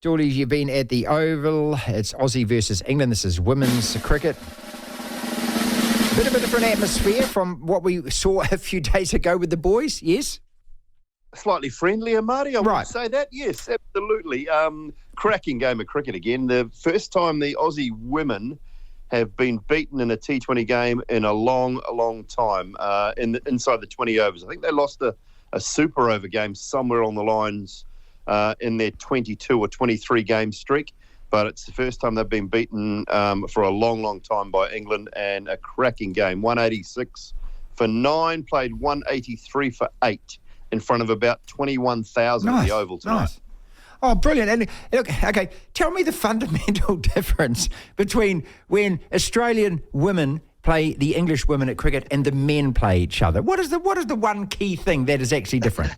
Doully, you've been at the Oval. It's Aussie versus England. This is women's cricket. Bit of a different atmosphere from what we saw a few days ago with the boys, yes? Slightly friendlier, Marty, I would say that. Yes, absolutely. Cracking game of cricket again. The first time the Aussie women have been beaten in a T20 game in a long time inside the 20 overs. I think they lost a super over game somewhere on the lines in their 22 or 23 game streak. But it's the first time they've been beaten for a long time by England, and a cracking game. 186 for 9, played 183 for 8 in front of about 21,000 at the Oval tonight. Nice. Oh, brilliant. And look, okay, tell me the fundamental difference between when Australian women play the English women at cricket and the men play each other. What is the one key thing that is actually different?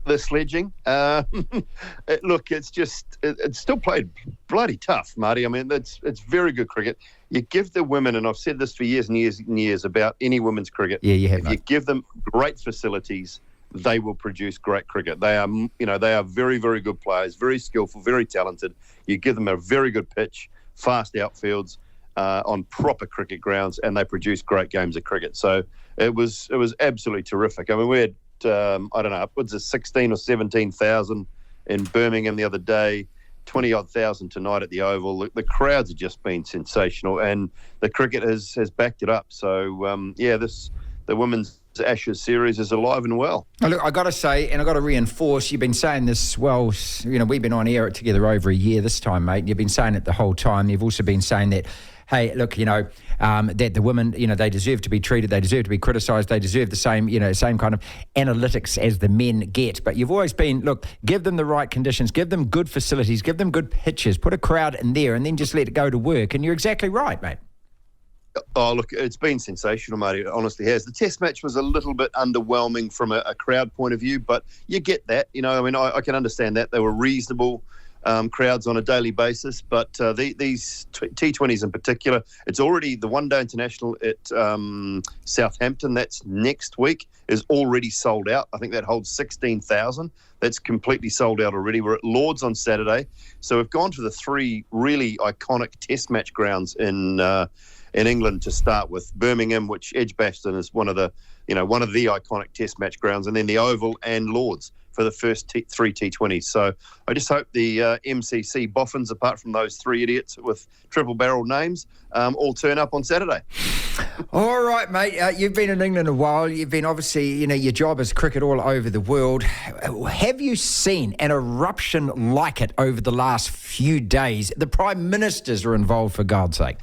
The sledging. Look, it's still played bloody tough, Marty. I mean, it's very good cricket. You give the women, and I've said this for years and years and years about any women's cricket. Yeah, you have. If you give them great facilities, they will produce great cricket. They are very, very good players, very skillful, very talented. You give them a very good pitch, fast outfields on proper cricket grounds, and they produce great games of cricket. So it was absolutely terrific. I mean, we had upwards of 16 or 17,000 in Birmingham the other day, 20-odd thousand tonight at the Oval. The crowds have just been sensational, and the cricket has backed it up. So, the women's Ashes series is alive and well. Oh, look, I got to say, and I got to reinforce, you've been saying this, well, we've been on air together over a year this time, mate. You've been saying it the whole time. You've also been saying that, hey, look, that the women, they deserve to be treated, they deserve to be criticised, they deserve the same kind of analytics as the men get. But you've always been, look, give them the right conditions, give them good facilities, give them good pitches, put a crowd in there, and then just let it go to work. And you're exactly right, mate. Oh, look, it's been sensational, mate. It honestly has. The test match was a little bit underwhelming from a crowd point of view, but you get that. I can understand that. They were reasonable crowds on a daily basis, but these T20s in particular, it's already the one-day international at Southampton, that's next week, is already sold out. I think that holds 16,000. That's completely sold out already. We're at Lord's on Saturday. So we've gone to the three really iconic test match grounds in England to start with. Birmingham, which Edgbaston is one of the iconic test match grounds, and then the Oval and Lord's for the first three T20s. So I just hope the MCC boffins, apart from those three idiots with triple-barreled names, all turn up on Saturday. All right, mate. You've been in England a while. You've been obviously, your job is cricket all over the world. Have you seen an eruption like it over the last few days? The Prime Ministers are involved, for God's sake.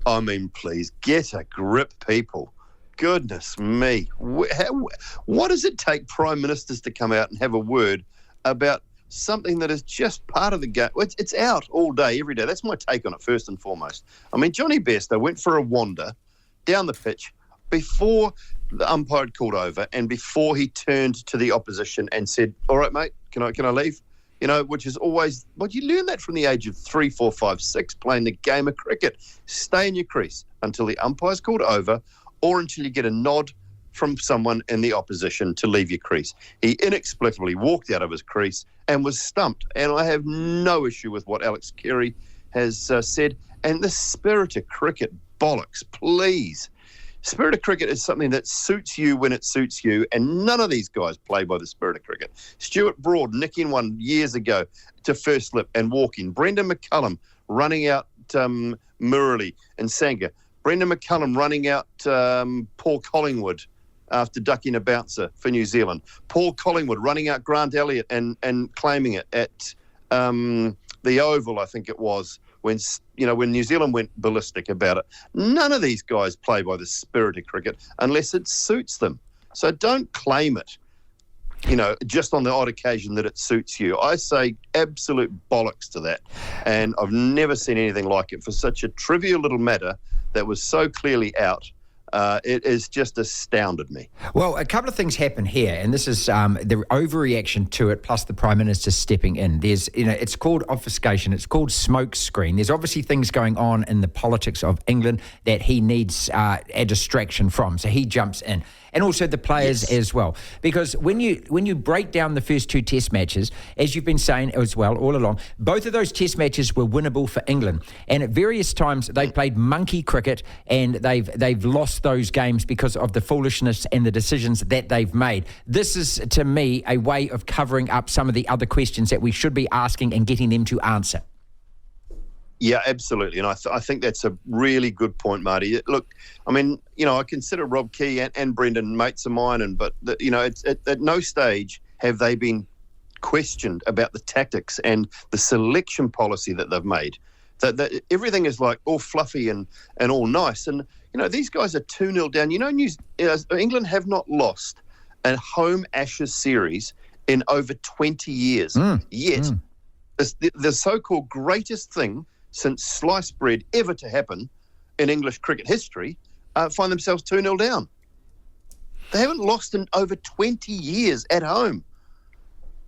I mean, please, get a grip, people. Goodness me. What does it take Prime Ministers to come out and have a word about something that is just part of the game? It's out all day, every day. That's my take on it, first and foremost. I mean, Jonny Bairstow went for a wander down the pitch before the umpire had called over and before he turned to the opposition and said, all right, mate, can I leave? Which is always, you learn that from the age of 3, 4, 5, 6, playing the game of cricket. Stay in your crease until the umpire's called over or until you get a nod from someone in the opposition to leave your crease. He inexplicably walked out of his crease and was stumped. And I have no issue with what Alex Carey has said. And the spirit of cricket, bollocks, please. Spirit of cricket is something that suits you when it suits you, and none of these guys play by the spirit of cricket. Stuart Broad nicking one years ago to first slip and walking. Brendan McCullum running out Murali and Sangha. Brendan McCullum running out Paul Collingwood after ducking a bouncer for New Zealand. Paul Collingwood running out Grant Elliott and claiming it at the Oval, I think it was, when New Zealand went ballistic about it. None of these guys play by the spirit of cricket unless it suits them. So don't claim it, just on the odd occasion that it suits you. I say absolute bollocks to that. And I've never seen anything like it for such a trivial little matter that was so clearly out. It has just astounded me. Well, a couple of things happen here, and this is the overreaction to it, plus the Prime Minister stepping in. There's, it's called obfuscation. It's called smoke screen. There's obviously things going on in the politics of England that he needs a distraction from. So he jumps in. and also the players as well. Because when you break down the first two test matches, as you've been saying as well all along, both of those test matches were winnable for England. And at various times they played monkey cricket, and they've lost those games because of the foolishness and the decisions that they've made. This is, to me, a way of covering up some of the other questions that we should be asking and getting them to answer. Yeah, absolutely. And I think that's a really good point, Marty. Look, I mean, I consider Rob Key and Brendan mates of mine, but at no stage have they been questioned about the tactics and the selection policy that they've made. That everything is like all fluffy and all nice. And, these guys are 2-0 down. England have not lost a home Ashes series in over 20 years. Yet, the so-called greatest thing since sliced bread ever to happen in English cricket history, find themselves 2-0 down. They haven't lost in over 20 years at home.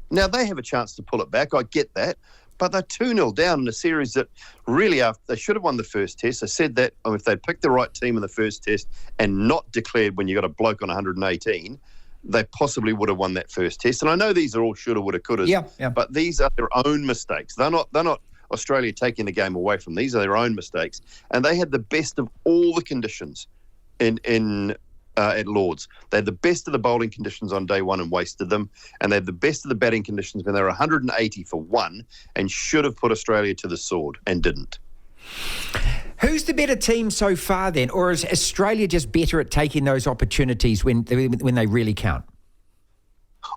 Now, they have a chance to pull it back, I get that, but they're 2-0 down in a series that really, they should have won the first test. I said that if they'd picked the right team in the first test and not declared when you got a bloke on 118, they possibly would have won that first test. And I know these are all shoulda, woulda, couldas, but these are their own mistakes. They're not Australia taking the game away from. These are their own mistakes. And they had the best of all the conditions at Lords. They had the best of the bowling conditions on day one and wasted them. And they had the best of the batting conditions when they were 180 for one and should have put Australia to the sword and didn't. Who's the better team so far then? Or is Australia just better at taking those opportunities when they really count?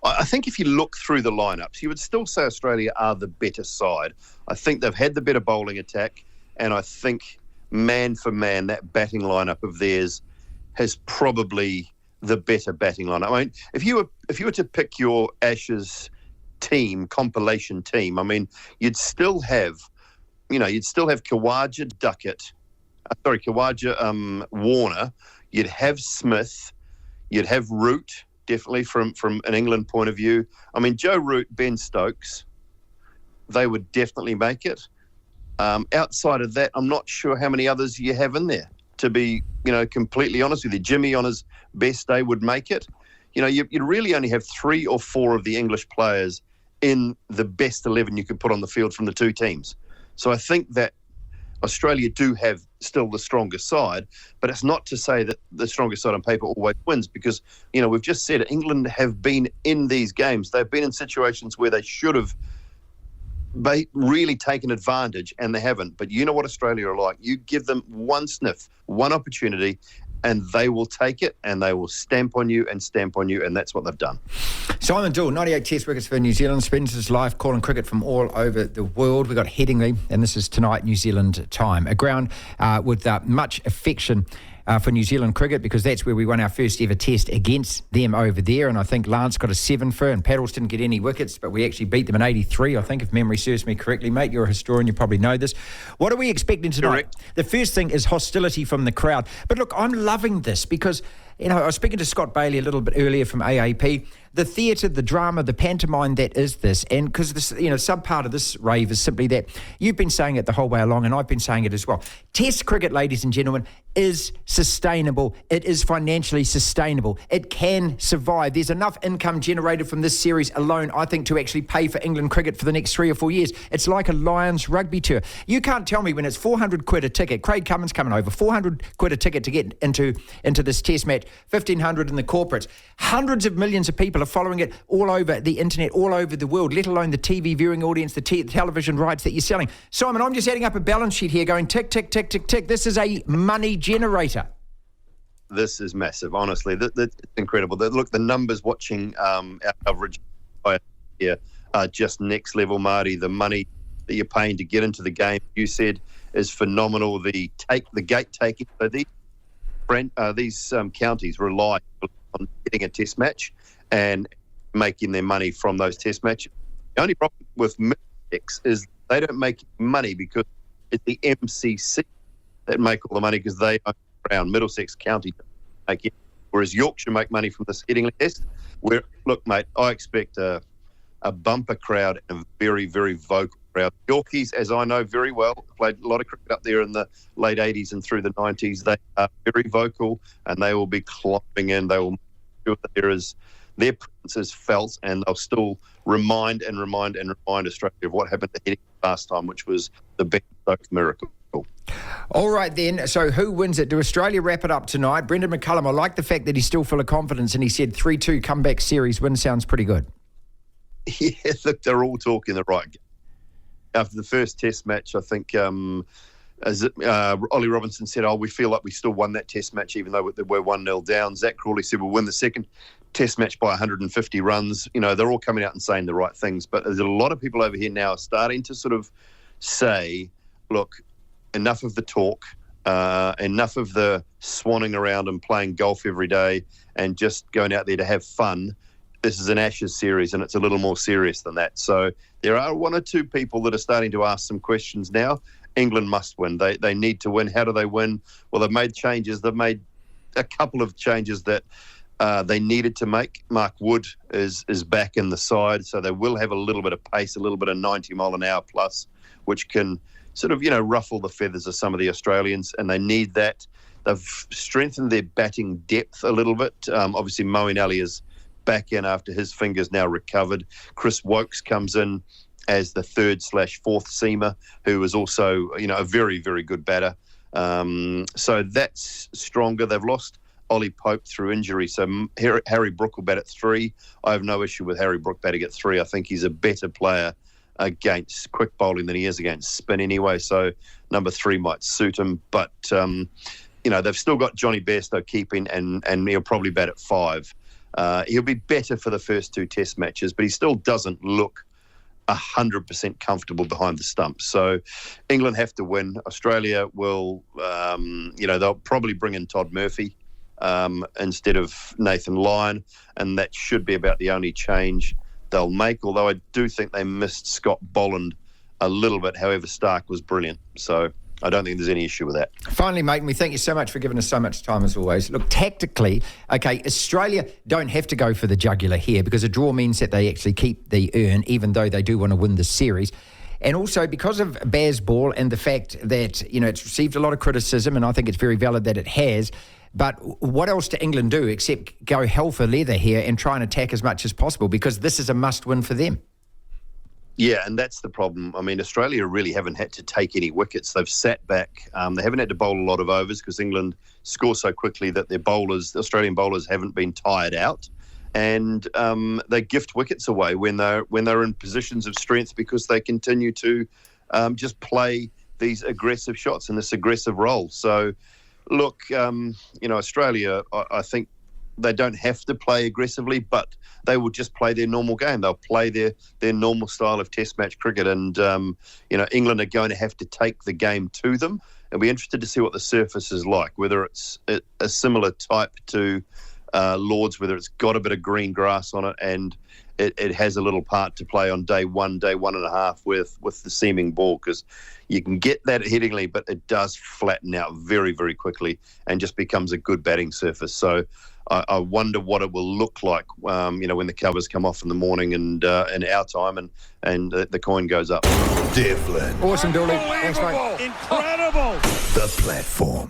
I think if you look through the lineups, you would still say Australia are the better side. I think they've had the better bowling attack, and I think man for man, that batting lineup of theirs has probably the better batting lineup. I mean, if you were to pick your Ashes team, compilation team, I mean, you'd still have Khawaja, Warner, you'd have Smith, you'd have Root, definitely from an England point of view. I mean, Joe Root, Ben Stokes, they would definitely make it. Outside of that, I'm not sure how many others you have in there, to be, completely honest with you. Jimmy on his best day would make it. You'd really only have 3 or 4 of the English players in the best 11 you could put on the field from the two teams. So I think that Australia do have still the stronger side, but it's not to say that the stronger side on paper always wins, because, we've just said England have been in these games. They've been in situations where they should have really taken advantage, and they haven't. But you know what Australia are like. You give them one sniff, one opportunity, and they will take it, and they will stamp on you, and that's what they've done. Simon Doull, 98 Test wickets for New Zealand, spends his life calling cricket from all over the world. We've got Headingley, and this is tonight, New Zealand time. A ground with much affection for New Zealand cricket, because that's where we won our first ever test against them over there. And I think Lance got a 7 for, and Paddles didn't get any wickets, but we actually beat them in 83, I think, if memory serves me correctly. Mate, you're a historian, you probably know this. What are we expecting tonight? Correct. The first thing is hostility from the crowd. But look, I'm loving this because, I was speaking to Scott Bailey a little bit earlier from AAP. The theatre, the drama, the pantomime that is this. And because this, some part of this rave is simply that you've been saying it the whole way along, and I've been saying it as well. Test cricket, ladies and gentlemen, is sustainable. It is financially sustainable. It can survive. There's enough income generated from this series alone, I think, to actually pay for England cricket for the next 3 or 4 years. It's like a Lions rugby tour. You can't tell me when it's 400 quid a ticket. Craig Cummins coming over, 400 quid a ticket to get into this test match, 1,500 in the corporates. Hundreds of millions of people are following it all over the internet, all over the world, let alone the TV viewing audience, the television rights that you're selling. Simon, I'm just adding up a balance sheet here going tick, tick, tick, tick, tick. This is a money generator. This is massive, honestly. It's incredible. Look, the numbers watching our coverage here are just next level, Marty. The money that you're paying to get into the game, you said, is phenomenal. The gate taking. So these counties rely on getting a test match and making their money from those test matches. The only problem with Middlesex is they don't make money because it's the MCC that make all the money, because they own around Middlesex County make it, whereas Yorkshire make money from this Headingley test. Where, look, mate, I expect a bumper crowd and a very, very vocal crowd. Yorkies, as I know very well, played a lot of cricket up there in the late 80s and through the 90s. They are very vocal, and they will be clopping in. They will sure that their presence is felt, and they'll still remind Australia of what happened to Heading last time, which was the Ben Stokes miracle. All right then, so who wins it? Do Australia wrap it up tonight? Brendan McCullum, I like the fact that he's still full of confidence, and he said 3-2 comeback series win sounds pretty good. Yeah, look, they're all talking the right game. After the first test match, I think Ollie Robinson said, we feel like we still won that test match even though we're 1-0 down. Zach Crawley said we'll win the second test match by 150 runs. They're all coming out and saying the right things, but there's a lot of people over here now starting to sort of say, look, enough of the talk, enough of the swanning around and playing golf every day and just going out there to have fun. This is an Ashes series and it's a little more serious than that. So there are one or two people that are starting to ask some questions now. England must win. They need to win. How do they win? Well, they've made changes. They've made a couple of changes that they needed to make. Mark Wood is back in the side, so they will have a little bit of pace, a little bit of 90 mile an hour plus, which can sort of, ruffle the feathers of some of the Australians, and they need that. They've strengthened their batting depth a little bit. Obviously, Moeen Ali is back in after his fingers now recovered. Chris Wokes comes in as the 3rd/4th seamer, who is also, a very, very good batter. So that's stronger. They've lost Ollie Pope through injury, so Harry Brook will bat at 3. I have no issue with Harry Brook batting at 3. I think he's a better player against quick bowling than he is against spin anyway, so number 3 might suit him. But, they've still got Jonny Bairstow keeping, and he'll probably bat at 5. He'll be better for the first 2 test matches, but he still doesn't look 100% comfortable behind the stumps. So England have to win. Australia will, they'll probably bring in Todd Murphy instead of Nathan Lyon, and that should be about the only change they'll make, although I do think they missed Scott Bolland a little bit. However, Stark was brilliant. So I don't think there's any issue with that. Finally, mate, and we thank you so much for giving us so much time as always. Look, tactically, okay, Australia don't have to go for the jugular here because a draw means that they actually keep the urn, even though they do want to win the series. And also because of Baz Ball and the fact that, it's received a lot of criticism, and I think it's very valid that it has. But what else do England do except go hell for leather here and try and attack as much as possible, because this is a must-win for them? Yeah, and that's the problem. I mean, Australia really haven't had to take any wickets. They've sat back. They haven't had to bowl a lot of overs because England score so quickly that the Australian bowlers haven't been tired out. And they gift wickets away when they're in positions of strength because they continue to just play these aggressive shots in this aggressive role. So, look, Australia, I think they don't have to play aggressively, but they will just play their normal game. They'll play their normal style of test match cricket. And, England are going to have to take the game to them. I'll be interested to see what the surface is like, whether it's a similar type to Lords, whether it's got a bit of green grass on it and it has a little part to play on day 1.5 with the seaming ball, because you can get that at Headingley, but it does flatten out very, very quickly and just becomes a good batting surface. So I wonder what it will look like, when the covers come off in the morning and in our time and the coin goes up. Devlin. Awesome, Doully. Thanks, mate. Incredible. The platform.